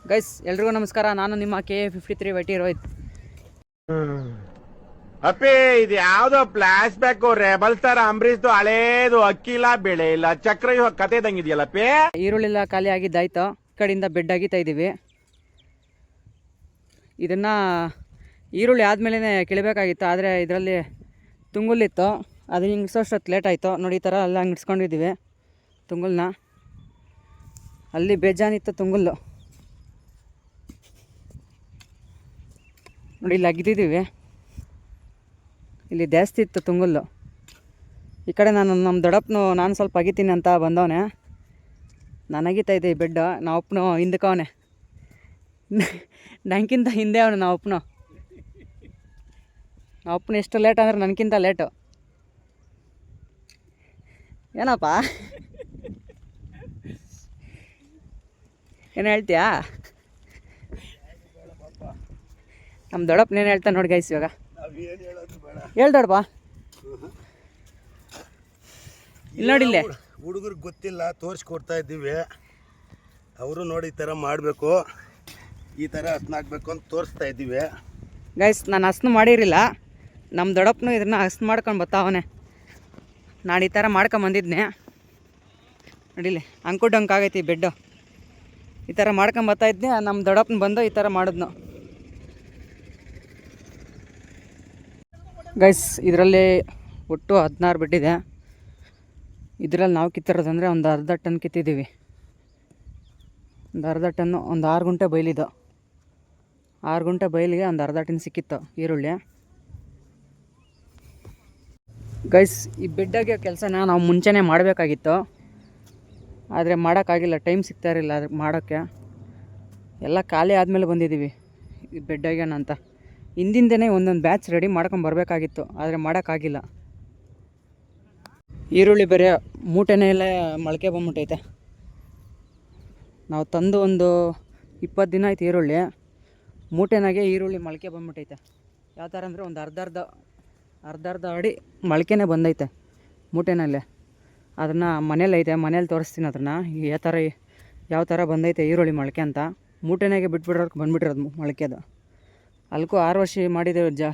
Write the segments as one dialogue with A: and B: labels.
A: Guys ಎಲ್ರಿಗೂ ನಮಸ್ಕಾರ. ನಾನು ನಿಮ್ಮ KA53 ವೈಟಿ ರೋಹಿತ್.
B: ಅಪ್ಪಿ ಇದು ಯಾವ್ದೋ ಫ್ಲಾಶ್ ಬ್ಯಾಕ್ ರೆಬಲ್ ಸ್ಟಾರ್ ಅಂಬರೀಶ್ದು ಹಳೇದು ಅಕ್ಕಿಲ್ಲ ಬೆಳೆ ಇಲ್ಲ ಚಕ್ರ ಕತೆ ಇದಂಗಿದೆಯಲ್ಲಪ್ಪಿ.
A: ಈರುಳ್ಳಿಲ್ಲ ಖಾಲಿ ಆಗಿದ್ದಾಯ್ತು. ಈ ಕಡೆಯಿಂದ ಬೆಡ್ ಆಗಿತ್ತಾ ಇದ್ದೀವಿ. ಇದನ್ನ ಈರುಳ್ಳಿ ಆದಮೇಲೆ ಕಿಳಬೇಕಾಗಿತ್ತು, ಆದರೆ ಇದರಲ್ಲಿ ತುಂಗುಲಿತ್ತು. ಅದು ಹಿಂಗಿಸೋಷ್ಟೊತ್ತು ಲೇಟ್ ಆಯಿತು. ನೋಡಿ ಈ ಥರ ಎಲ್ಲ ಹಂಗೆ ಇಡ್ಸ್ಕೊಂಡಿದ್ದೀವಿ ತುಂಗುಲ್ನ. ಅಲ್ಲಿ ಬೇಜಾನಿತ್ತು ತುಂಗುಲ್ಲು. ನೋಡಿ ಇಲ್ಲಿ ಅಗಿದಿದ್ದೀವಿ. ಇಲ್ಲಿ ಜಾಸ್ತಿ ಇತ್ತು ತುಂಗುಲ್ಲು. ಈ ಕಡೆ ನಮ್ಮ ದೊಡ್ಡಪ್ಪನು ನಾನು ಸ್ವಲ್ಪ ಅಗಿತೀನಿ ಅಂತ ಬಂದವನೆ. ನಾನು ಅಗಿತಾ ಇದ್ದೆ ಈ ಬೆಡ್. ನಾವಪ್ಪನು ಹಿಂದಕ್ಕವನೆ, ನನಗಿಂತ ಹಿಂದೆ ಅವನು. ನಾವಪ್ಪನು ಎಷ್ಟು ಲೇಟ್ ಅಂದ್ರೆ ನನಗಿಂತ ಲೇಟು. ಏನಪ್ಪ ಏನು ಹೇಳ್ತೀಯಾ? ನಮ್ಮ ದೊಡ್ಡಪ್ಪನೇನು ಹೇಳ್ತಾನೆ ನೋಡಿ ಗೈಸ್. ಇವಾಗ ಹೇಳ್ದೊಡಪ್ಪ. ಇಲ್ಲಿ ನೋಡಿ, ಇಲ್ಲೇ
C: ಹುಡುಗರಿಗೆ ಗೊತ್ತಿಲ್ಲ, ತೋರಿಸ್ಕೊಡ್ತಾ ಇದ್ದೀವಿ. ಅವರು ನೋಡಿ ಈ ಥರ ಮಾಡಬೇಕು, ಈ ಥರ ಹಸ್ನ ಹಾಕ್ಬೇಕು ಅಂತ ತೋರಿಸ್ತಾ ಇದ್ದೀವಿ
A: ಗೈಸ್. ನಾನು ಹಸ್ನು ಮಾಡಿರಲಿಲ್ಲ. ನಮ್ಮ ದೊಡ್ಡಪ್ಪನು ಇದನ್ನು ಹಸ್ನು ಮಾಡ್ಕೊಂಡು ಬರ್ತಾವನೆ. ನಾನು ಈ ಥರ ಮಾಡ್ಕೊಂಬಂದಿದ್ನೆ. ನೋಡಿಲಿ ಅಂಕು ಡಂಕ್ ಆಗೈತಿ ಬೆಡ್ಡು. ಈ ಥರ ಮಾಡ್ಕೊಂಬರ್ತಾಯಿದ್ನೆ. ನಮ್ಮ ದೊಡ್ಡಪ್ಪನ ಬಂದು ಈ ಥರ ಮಾಡಿದ್ನು ಗೈಸ್. ಇದರಲ್ಲಿ ಒಟ್ಟು 16 ಬೆಡ್ ಇದೆ. ಇದರಲ್ಲಿ ನಾವು ಕಿತ್ತಿರೋದಂದರೆ ಒಂದು ಅರ್ಧ ಟನ್ ಕಿತ್ತಿದ್ದೀವಿ. ಒಂದು ಅರ್ಧ ಟನ್ನು, ಒಂದು 6 ಗುಂಟೆ ಬೈಲಿದ್ದು. 6 ಗುಂಟೆ ಬೈಲಿಗೆ ಒಂದು ಅರ್ಧ ಟನ್ ಸಿಕ್ಕಿತ್ತು ಈರುಳ್ಳಿ. ಗೈಸ್ ಈ ಬೆಡ್ಡಾಗೆ ಕೆಲಸನ ನಾವು ಮುಂಚೆನೇ ಮಾಡಬೇಕಾಗಿತ್ತು, ಆದರೆ ಮಾಡೋಕ್ಕಾಗಿಲ್ಲ. ಟೈಮ್ ಸಿಗ್ತಾ ಇರಲಿಲ್ಲ ಅದಕ್ಕೆ ಮಾಡೋಕ್ಕೆ. ಎಲ್ಲ ಖಾಲಿ ಆದಮೇಲೆ ಬಂದಿದ್ದೀವಿ ಈ ಬೆಡ್ಡಾಗ್ಯಾನ ಅಂತ. ಹಿಂದಿಂದನೇ ಒಂದೊಂದು ಬ್ಯಾಚ್ ರೆಡಿ ಮಾಡ್ಕೊಂಡು ಬರಬೇಕಾಗಿತ್ತು, ಆದರೆ ಮಾಡೋಕ್ಕಾಗಿಲ್ಲ. ಈರುಳ್ಳಿ ಬೇರೆ ಮೂಟೆನೇ ಎಲ್ಲ ಮೊಳಕೆ ಬಂದ್ಬಿಟ್ಟೈತೆ. ನಾವು ತಂದು ಒಂದು 20 ದಿನ ಆಯ್ತು ಈರುಳ್ಳಿ. ಮೂಟೆನಾಗೆ ಈರುಳ್ಳಿ ಮೊಳಕೆ ಬಂದ್ಬಿಟ್ಟೈತೆ. ಯಾವ ಥರ ಅಂದರೆ ಒಂದು ಅರ್ಧ ಅಡಿ ಮೊಳಕೆನೇ ಬಂದೈತೆ ಮೂಟೆನಲ್ಲೇ. ಅದನ್ನು ಮನೇಲಿ ಐತೆ, ಮನೇಲಿ ತೋರಿಸ್ತೀನಿ ಅದನ್ನು ಯಾವ ಥರ ಬಂದೈತೆ ಈರುಳ್ಳಿ ಮೊಳಕೆ ಅಂತ. ಮೂಟೆನಾಗೆ ಬಿಟ್ಬಿಡೋರ್ಗೆ ಬಂದುಬಿಟ್ಟಿರೋದು ಮೊಳಕೆ. ಅದು ಅಲ್ಕೂ 6 ವರ್ಷ ಮಾಡಿದ್ದೇವೆ.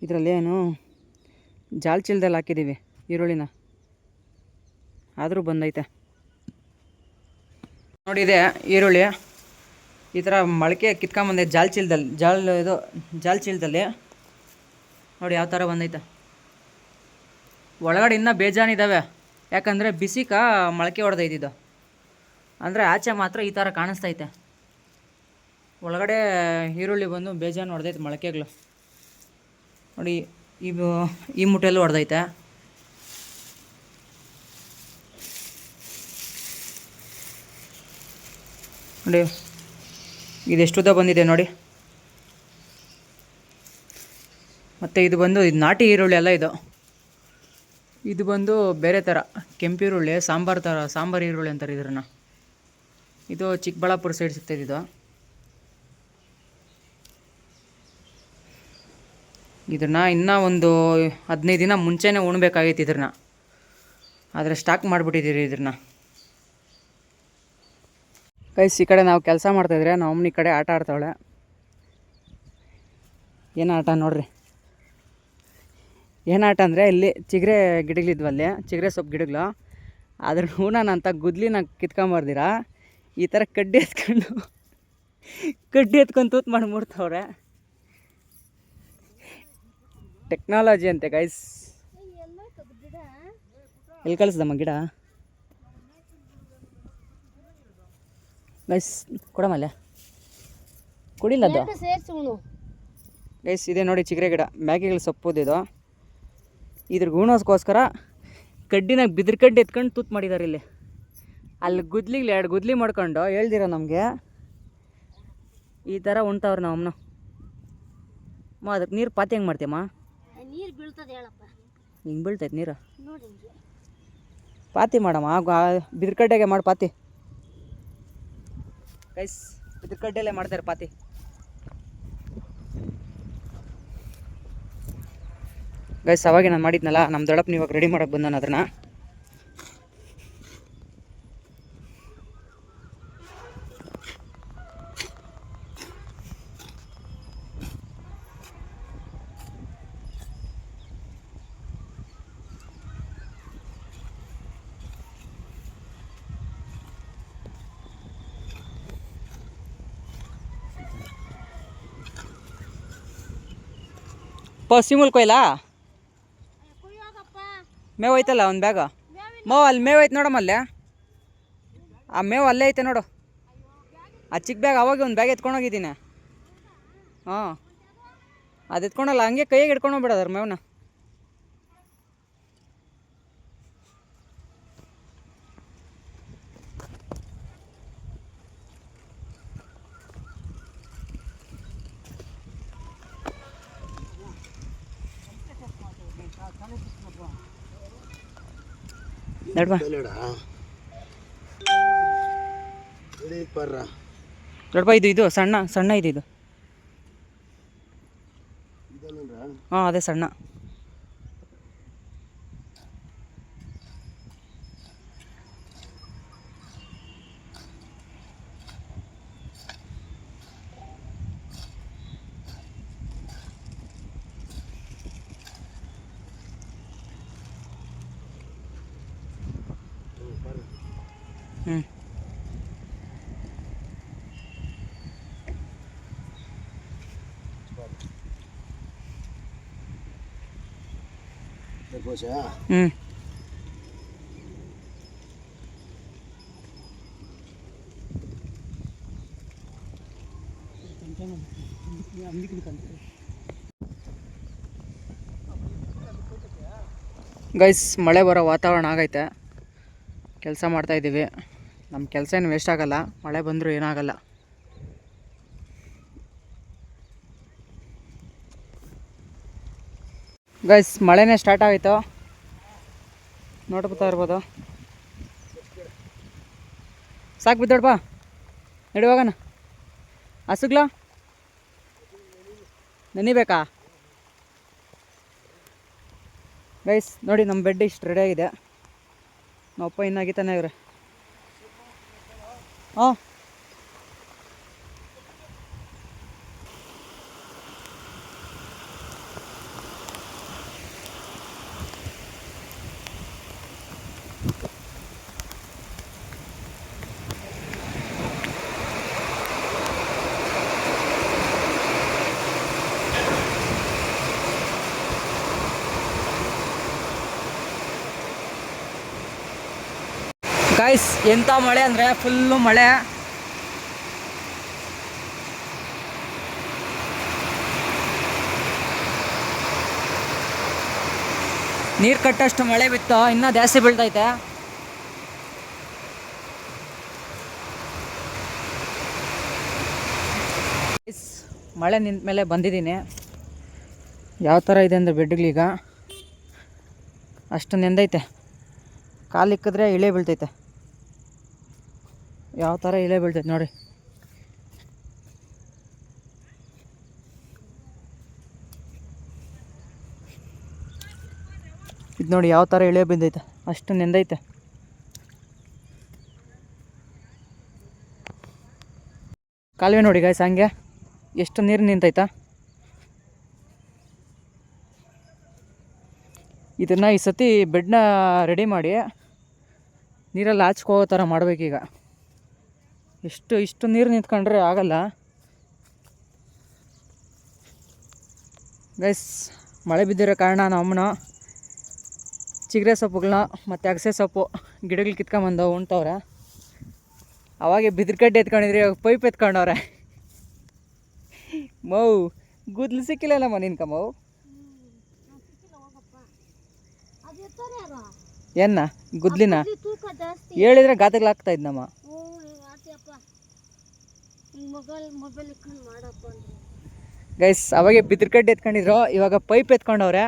A: ಇದರಲ್ಲೇನು ಜಾಲ್ ಚೀಲದಲ್ಲಿ ಹಾಕಿದ್ದೀವಿ ಈರುಳ್ಳಿನ, ಆದರೂ ಬಂದೈತೆ. ನೋಡಿದೆ ಈರುಳ್ಳಿ ಈ ಥರ ಮೊಳಕೆ ಕಿತ್ಕೊಂಬಂದೈತೆ ಜಾಲ್ ಚೀಲದಲ್ಲಿ. ನೋಡಿ ಯಾವ ಥರ ಬಂದೈತೆ. ಒಳಗಡೆ ಇನ್ನೂ ಬೇಜಾನಿದ್ದಾವೆ, ಯಾಕಂದರೆ ಬಿಸಿಕ ಮೊಳಕೆ ಹೊಡೆದೈತಿದ್ದು. ಅಂದರೆ ಆಚೆ ಮಾತ್ರ ಈ ಥರ ಕಾಣಿಸ್ತೈತೆ. ಒಳಗಡೆ ಈರುಳ್ಳಿ ಬಂದು ಬೇಜಾನು ಹೊಡೆದೈತೆ ಮೊಳಕೆಗಳು. ನೋಡಿ ಈ ಮುಟ್ಟೆಲ್ಲೂ ಹೊಡೆದೈತೆ. ನೋಡಿ ಇದೆಷ್ಟುದ್ದ ಬಂದಿದೆ ನೋಡಿ. ಮತ್ತು ಇದು ನಾಟಿ ಈರುಳ್ಳಿ ಅಲ್ಲ, ಇದು ಬಂದು ಬೇರೆ ಥರ ಕೆಂಪು ಈರುಳ್ಳಿ, ಸಾಂಬಾರು ಈರುಳ್ಳಿ ಅಂತಾರೆ ಇದನ್ನು. ಇದು ಚಿಕ್ಕಬಳ್ಳಾಪುರ ಸೈಡ್ ಸಿಗ್ತದೆ ಇದು. ಇದನ್ನು ಇನ್ನೂ ಒಂದು 15 ದಿನ ಮುಂಚೆನೇ ಉಣ್ಬೇಕಾಗಿತ್ತು ಇದನ್ನು, ಆದರೆ ಸ್ಟಾಕ್ ಮಾಡಿಬಿಟ್ಟಿದ್ದೀರಿ ಇದನ್ನು. ಗೈಸ್ ಈ ಕಡೆ ನಾವು ಕೆಲಸ ಮಾಡ್ತಾಯಿದ್ರೆ ನಮ್ಮನ್ನ ಈ ಕಡೆ ಆಟ ಆಡ್ತಾವಳೆ. ಏನು ಆಟ ನೋಡ್ರಿ. ಏನು ಆಟ ಅಂದರೆ ಇಲ್ಲಿ ಚಿಗರೆ ಗಿಡಗಳಿದ್ವಲ್ಲಿ, ಚಿಗರೆ ಸೊಪ್ಪು ಗಿಡಗಳು. ಅದ್ರ ಹೂನಾನ ಅಂತ ಗುದ್ಲಿನ ಕಿತ್ಕೊಂಬರ್ದಿರ ಈ ಥರ ಕಡ್ಡಿ ಎತ್ಕೊಂಡು ತೂತು ಮಾಡಿ ಮುಡ್ತವ್ರೆ. ಟೆಕ್ನಾಲಜಿ ಅಂತೆ ಗೈಸ್. ಎಲ್ಲಿ ಕಳಿಸ್ದಮ್ಮ ಗಿಡ ಗೈಸ್? ಕೊಡಮಲ್ಲ ಕುಡಿಲ್ಲ ಅದು ಗೈಸ್. ಇದೆ ನೋಡಿ ಚಿಗರೆ ಗಿಡ, ಮ್ಯಾಗಿಗಳು ಸೊಪ್ಪುದಿದು. ಇದ್ರ ಗುಣೋಸ್ಕೋಸ್ಕರ ಬಿದ್ರ ಕಡ್ಡಿ ಎತ್ಕೊಂಡು ತೂತು ಮಾಡಿದ್ದಾರೆ ಇಲ್ಲಿ. ಅಲ್ಲಿ ಗುದ್ಲಿಗೆ 2 ಗುದ್ಲಿ ಮಾಡ್ಕೊಂಡು ಹೇಳ್ದಿರ ನಮಗೆ ಈ ಥರ ಉಣ್ತಾವ್ರಿ ನಮ್ಮನ್ನ. ಅದಕ್ಕೆ ನೀರು ಪಾತಿ ಹೆಂಗೆ ಮಾಡ್ತೀಯಮ್ಮ?
D: ನೀರು ಬೀಳ್ತದೆ ಹೇಳಪ್ಪ.
A: ಹಿಂಗೆ ಬೀಳ್ತೈತೆ ನೀರು? ಪಾತಿ ಮಾಡಮ್ಮ, ಬಿದ್ರಕಡ್ಡೆಗೆ ಮಾಡಿ ಪಾತಿ. ಗೈಸ್ ಬಿದ್ರಕಡ್ಡೆಯಲ್ಲೇ ಮಾಡ್ತಾರೆ ಪಾತಿ. ಗೈಸ್ ಅವಾಗೆ ನಾನು ಮಾಡಿದ್ನಲ್ಲ, ನಮ್ಮ ದೊಡ್ಡಪ್ಪನ ಇವಾಗ ರೆಡಿ ಮಾಡೋಕ್ಕೆ ಬಂದಾನ ಅದನ್ನು. ಸಿಮುಲ್ ಕೊಯ್ಲಾ
D: ಕುಯ್ಯೋಗಪ್ಪ.
A: ಮೇವು ಐತಲ್ಲ ಒಂದು ಬ್ಯಾಗ ಮಾವು ಅಲ್ಲಿ ಮೇವು ಐತೆ ನೋಡಮ್ಮ ಅಲ್ಲೇ ಆ ಮೇವು ಅಲ್ಲೇ ಐತೆ ನೋಡು ಆ ಚಿಕ್ಕ ಬ್ಯಾಗ್ ಅವಾಗ ಒಂದು ಬ್ಯಾಗ್ ಎತ್ಕೊಂಡೋಗಿದ್ದೀನಿ ಹಾಂ ಅದು ಎತ್ಕೊಂಡಲ್ಲ ಹಂಗೆ ಕೈಯಾಗೆ ಹಿಡ್ಕೊಂಡೋಗ್ಬಿಡೋದ್ರ ಮೇವನ್ನ ನಡ್ಬಾ ದೊಡ್ಡಪ್ಪ ಇದು ಸಣ್ಣ ಇದು ಹಾಂ ಅದೇ ಸಣ್ಣ ಹ್ಞೂ ಹ್ಞೂ ಗೈಸ್ ಮಳೆ ಬರೋ ವಾತಾವರಣ ಆಗೈತೆ ಕೆಲಸ ಮಾಡ್ತಾಯಿದ್ದೀವಿ ನಮ್ಮ ಕೆಲಸ ಏನು ವೇಸ್ಟ್ ಆಗಲ್ಲ ಮಳೆ ಬಂದರೂ ಏನಾಗಲ್ಲ ಗೈಸ್ ಮಳೆನೇ ಸ್ಟಾರ್ಟ್ ಆಯಿತು ನೋಡ್ಕೊತಾ ಇರ್ಬೋದು ಸಾಕು ಬಿದ್ದೋಡ್ಪ ನಡಿವಾಗನ ಹಸುಗ್ಲಾ ನೆನಿಬೇಕಾ ಗೈಸ್ ನೋಡಿ ನಮ್ಮ ಬೆಡ್ ಇಷ್ಟು ರೆಡಿಯಾಗಿದೆ ನಮ್ಮಪ್ಪ ಇನ್ನಾಗಿತಾನೆ ಇವ್ರೆ ಹಾಂ ಗೈಸ್ ಎಂಥ ಮಳೆ ಅಂದರೆ ಫುಲ್ಲು ಮಳೆ ನೀರು ಕಟ್ಟಷ್ಟು ಮಳೆ ಬಿತ್ತು ಇನ್ನೂ ಜಾಸ್ತಿ ಬೀಳ್ತೈತೆ ಮಳೆ ನಿಂತ ಮೇಲೆ ಬಂದಿದ್ದೀನಿ ಯಾವ ಥರ ಇದೆ ಅಂದರೆ ಬೆಡ್ಗಳೀಗ ಅಷ್ಟು ನೆಂದೈತೆ ಕಾಲಿಕ್ಕಿದ್ರೆ ಇಳೆ ಬೀಳ್ತೈತೆ ಯಾವ ಥರ ಇಳೆ ಬೀಳ್ತೈತೆ ನೋಡಿ ಇದು ನೋಡಿ ಯಾವ ಥರ ಇಳೆ ಬಿದ್ದೈತೆ ಅಷ್ಟು ನೆಂದೈತೆ ಕಾಲುವೆ ನೋಡಿ ಗಾಯ್ಸ್ ಹಂಗೆ ಎಷ್ಟು ನೀರು ನಿಂತೈತಾ ಇದನ್ನು ಈ ಸತಿ ಬೆಡ್ನ ರೆಡಿ ಮಾಡಿ ನೀರಲ್ಲಿ ಹಾಚ್ಕೋ ಥರ ಮಾಡಬೇಕೀಗ ಇಷ್ಟು ನೀರು ನಿಂತ್ಕೊಂಡ್ರೆ ಆಗಲ್ಲ ಗೈಸ್ ಮಳೆ ಬಿದ್ದಿರೋ ಕಾರಣ ನಮ್ಮನ ಚಿಗರೆ ಸೊಪ್ಪುಗಳನ್ನ ಮತ್ತು ಅಗಸೆ ಸೊಪ್ಪು ಗಿಡಗಳು ಕಿತ್ಕೊಂಬಂದು ಉಣ್ತವ್ರೆ ಅವಾಗೆ ಬಿದಿರ್ಕಡ್ಡಿ ಎತ್ಕೊಂಡಿದ್ರಿ ಇವಾಗ ಪೈಪ್ ಎತ್ಕೊಂಡವ್ರೆ ಮೌ ಗುದ್ಲು ಸಿಕ್ಕಿಲ್ಲಮ್ಮ ನಿನ್ಕ ಮೌ ಏನ ಗುದ್ಲಿನ ಹೇಳಿದ್ರೆ ಗಾತಗಳಾಗ್ತಾ ಇದ್ನಮ್ಮ ಗೈಸ್ ಅವಾಗೆ ಬಿದಿರ್ಕಡ್ಡಿ ಎತ್ಕೊಂಡಿದ್ರು ಇವಾಗ ಪೈಪ್ ಎತ್ಕೊಂಡವ್ರೆ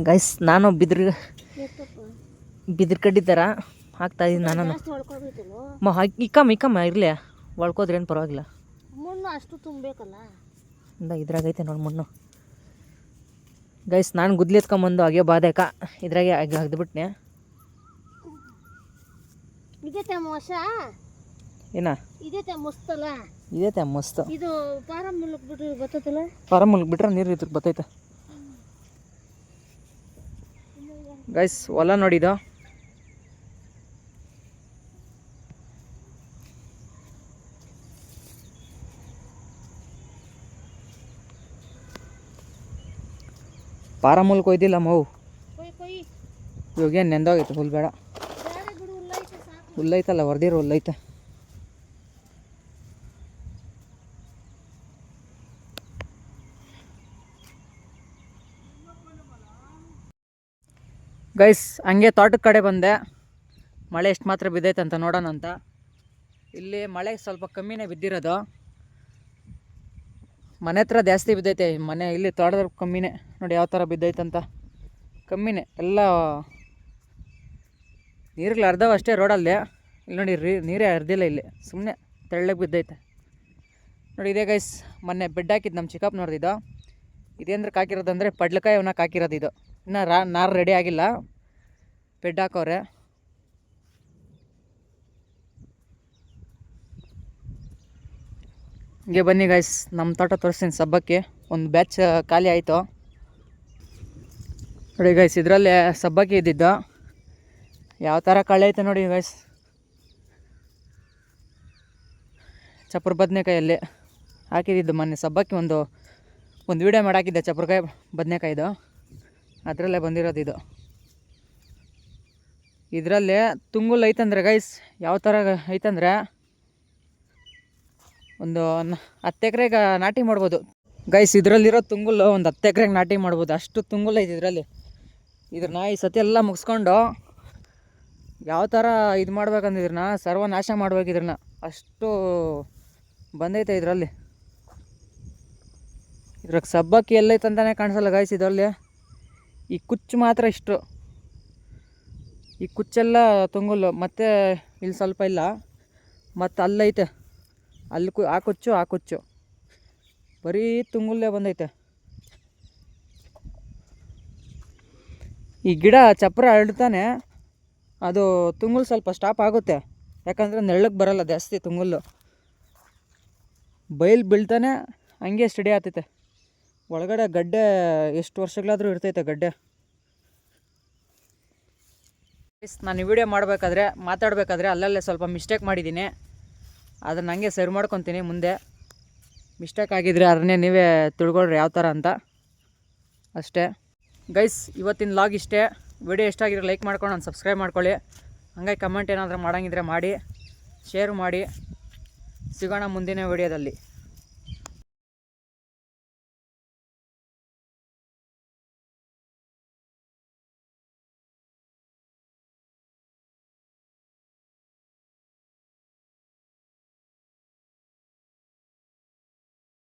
A: ಗೈಸ್ ನಾನು ಬಿದಿರು ಕಡ್ಡಿ ಥರ ಹಾಕ್ತಾಯಿದ್ದೀನಿ ನಾನು ಇಕ್ಕಮ್ಮ ಇರಲಿ ಒಳ್ಕೋದ್ರೇನು ಪರವಾಗಿಲ್ಲ
D: ಮಣ್ಣು ಅಷ್ಟು ತುಂಬಬೇಕಲ್ಲ
A: ಇದ್ರಾಗೈತೆ ನೋಡಿ ಮಣ್ಣು ಗೈಸ್ ನಾನು ಗುದ್ಲಿ ಎತ್ಕೊಂಬಂದು ಹಾಗೆ ಬಾದಕ ಇದ್ರಾಗೆ ಹಾಕ್ದ್ಬಿಟ್ನೆ
D: ಇದೇ ಮೋಸ
A: ಏನ
D: ಇದೇ ಮಸ್ತಲ್ಲ
A: ಇದೈತೆ ಮಸ್ತ್.
D: ಇದು ಫಾರಂ ಮೂಲಕ ಬಿಟ್ಟು ಬರ್ತದಲ್ಲ.
A: ಫಾರಮ್ ಮೂಲಕ ಬಿಟ್ರೆ ನೀರು ಇದ್ರ ಬರ್ತೈತೆ ಗೈಸ್. ಹೊಲ ನೋಡಿದ ಪಾರ ಮೂಲಕ ಒಯ್ದಿಲ್ಲ ಮೌ.
D: ಕೊಯ್ ಕೊಯ್
A: ಇವಾಗ ಏನು ನೆಂದೋಗೈತೆ ಫುಲ್ ಬೇಡ.
D: ಬೇಡ ಬಿಡು, ಹುಲ್ಲೈತೆ ಸಾಕು.
A: ಹುಲ್ಲೈತಲ್ಲ ಹೊರ್ದಿರೋ ಹುಲ್ಲೈತೆ. ಗೈಸ್ ಹಂಗೆ ತೋಟದ ಕಡೆ ಬಂದೆ. ಮಳೆ ಎಷ್ಟು ಮಾತ್ರ ಬಿದ್ದೈತೆ ಅಂತ ನೋಡೋಣ ಅಂತ. ಇಲ್ಲಿ ಮಳೆ ಸ್ವಲ್ಪ ಕಮ್ಮಿನೇ ಬಿದ್ದಿರೋದು. ಮನೆ ಹತ್ರ ಜಾಸ್ತಿ ಬಿದ್ದೈತೆ, ಮನೆ ಇಲ್ಲಿ ತೋಟದ ಕಮ್ಮಿನೇ. ನೋಡಿ ಯಾವ ಥರ ಬಿದ್ದೈತೆ ಅಂತ, ಕಮ್ಮಿನೇ ಎಲ್ಲ. ನೀರುಗಳು ಅರ್ಧವ ಅಷ್ಟೇ ರೋಡಲ್ಲಿ. ಇಲ್ಲಿ ನೋಡಿ ನೀರೇ ಅರ್ದಿಲ್ಲ, ಇಲ್ಲಿ ಸುಮ್ಮನೆ ತೆಳ್ಳಗೆ ಬಿದ್ದೈತೆ ನೋಡಿ. ಇದೇ ಗೈಸ್ ಮೊನ್ನೆ ಬೆಡ್ ಹಾಕಿದ್ದು ನಮ್ಮ ಚಿಕ್ಕಪ್ಪ ನೋಡ್ದಿದ್ದು. ಇದೇಂದ್ರೆ ಹಾಕಿರೋದಂದರೆ ಪಡ್ಲಕಾಯಿ ಅವನಾಕ ಹಾಕಿರೋದು. ಇದು ಇನ್ನೂ ನಾರು ರೆಡಿ ಆಗಿಲ್ಲ, ಬೆಡ್ ಹಾಕವ್ರೆ. ಹೀಗೆ ಬನ್ನಿ ಗೈಸ್, ನಮ್ಮ ತೋಟ ತೋರಿಸ್ತೀನಿ. ಸಬ್ಬಕ್ಕಿ ಒಂದು ಬ್ಯಾಚ್ ಖಾಲಿ ಆಯಿತು ನೋಡಿ ಗೈಸ್. ಇದರಲ್ಲೇ ಸಬ್ಬಕ್ಕಿ ಇದ್ದಿದ್ದು ಯಾವ ಥರ ಕಳೆ ಐತೆ ನೋಡಿ ಗೈಸ್. ಚಪ್ರ ಬದನೆಕಾಯಲ್ಲಿ ಹಾಕಿದ್ದು ಮೊನ್ನೆ ಸಬ್ಬಕ್ಕಿ ಒಂದು ವೀಡಿಯೋ ಮಾಡಿ ಹಾಕಿದ್ದೆ. ಚಪ್ರಕಾಯಿ ಬದನೆಕಾಯಿದು ಅದರಲ್ಲೇ ಬಂದಿರೋದು ಇದು. ಇದರಲ್ಲೇ ತುಂಗುಲ್ ಐತಂದ್ರೆ ಗೈಸ್ ಯಾವ ಥರ ಐತಂದ್ರೆ ಒಂದು 10 ಎಕರೆಗೆ ನಾಟಿ ಮಾಡ್ಬೋದು ಗೈಸ್. ಇದರಲ್ಲಿರೋ ತುಂಗುಲ್ಲು ಒಂದು 10 ಎಕರೆಗೆ ನಾಟಿ ಮಾಡ್ಬೋದು, ಅಷ್ಟು ತುಂಗುಲ್ ಐತೆ ಇದರಲ್ಲಿ. ಇದ್ರನ್ನ ಈ ಸತಿ ಎಲ್ಲ ಮುಗಿಸ್ಕೊಂಡು ಯಾವ ಥರ ಇದು ಮಾಡ್ಬೇಕಂದಿದ್ರನ್ನ ಸರ್ವನಾಶ ಮಾಡ್ಬೇಕು ಇದ್ರನ್ನ, ಅಷ್ಟು ಬಂದೈತೆ ಇದರಲ್ಲಿ. ಇದ್ರಾಗ ಸಬ್ಬಕ್ಕಿ ಎಲ್ಲೈತೆ ಅಂತಲೇ ಕಾಣಿಸಲ್ಲ ಗೈಸ್. ಇದರಲ್ಲಿ ಈ ಕುಚ್ಚು ಮಾತ್ರ ಇಷ್ಟು, ಈ ಕುಚ್ಚೆಲ್ಲ ತುಂಗುಲ್ಲು. ಮತ್ತು ಇಲ್ಲಿ ಸ್ವಲ್ಪ ಇಲ್ಲ, ಮತ್ತು ಅಲ್ಲೈತೆ, ಅಲ್ಲಿ ಆ ಕುಚ್ಚು ಬರೀ ತುಂಗುಲ್ಲೇ ಬಂದೈತೆ. ಈ ಗಿಡ ಚಪ್ರ ಹರಡ್ತಾನೆ ಅದು ತುಂಗುಲ್ ಸ್ವಲ್ಪ ಸ್ಟಾಪ್ ಆಗುತ್ತೆ, ಯಾಕಂದರೆ ನೆರಳಿಗೆ ಬರಲ್ಲ ಜಾಸ್ತಿ ತುಂಗುಲ್ಲು. ಬೈಲ್ ಬೀಳ್ತಾನೆ ಹಂಗೆ ಸ್ಟಡಿ ಆಗ್ತೈತೆ. ಒಳಗಡೆ ಗಡ್ಡೆ ಎಷ್ಟು ವರ್ಷಗಳಾದರೂ ಇರ್ತೈತೆ ಗಡ್ಡೆ. ನಾನು ಈ ವಿಡಿಯೋ ಮಾತಾಡಬೇಕಾದ್ರೆ ಅಲ್ಲಲ್ಲೇ ಸ್ವಲ್ಪ ಮಿಸ್ಟೇಕ್ ಮಾಡಿದ್ದೀನಿ, ಅದನ್ನು ಹಂಗೆ ಸರಿ ಮಾಡ್ಕೊತೀನಿ. ಮುಂದೆ ಮಿಸ್ಟೇಕ್ ಆಗಿದ್ರೆ ಅದನ್ನೇ ನೀವೇ ತಿಳ್ಕೊಳ್ರಿ ಯಾವ ಥರ ಅಂತ ಅಷ್ಟೇ ಗೈಸ್. ಇವತ್ತಿನ ಲಾಗ್ ಇಷ್ಟೇ. ವಿಡಿಯೋ ಇಷ್ಟ ಆಗಿದ್ರೆ ಲೈಕ್ ಮಾಡ್ಕೊಂಡು ನಾನು ಸಬ್ಸ್ಕ್ರೈಬ್ ಮಾಡ್ಕೊಳ್ಳಿ. ಹಂಗಾಗಿ ಕಮೆಂಟ್ ಏನಾದರೂ ಮಾಡೋಂಗಿದ್ರೆ ಮಾಡಿ, ಶೇರ್ ಮಾಡಿ. ಸಿಗೋಣ ಮುಂದಿನ ವಿಡಿಯೋದಲ್ಲಿ.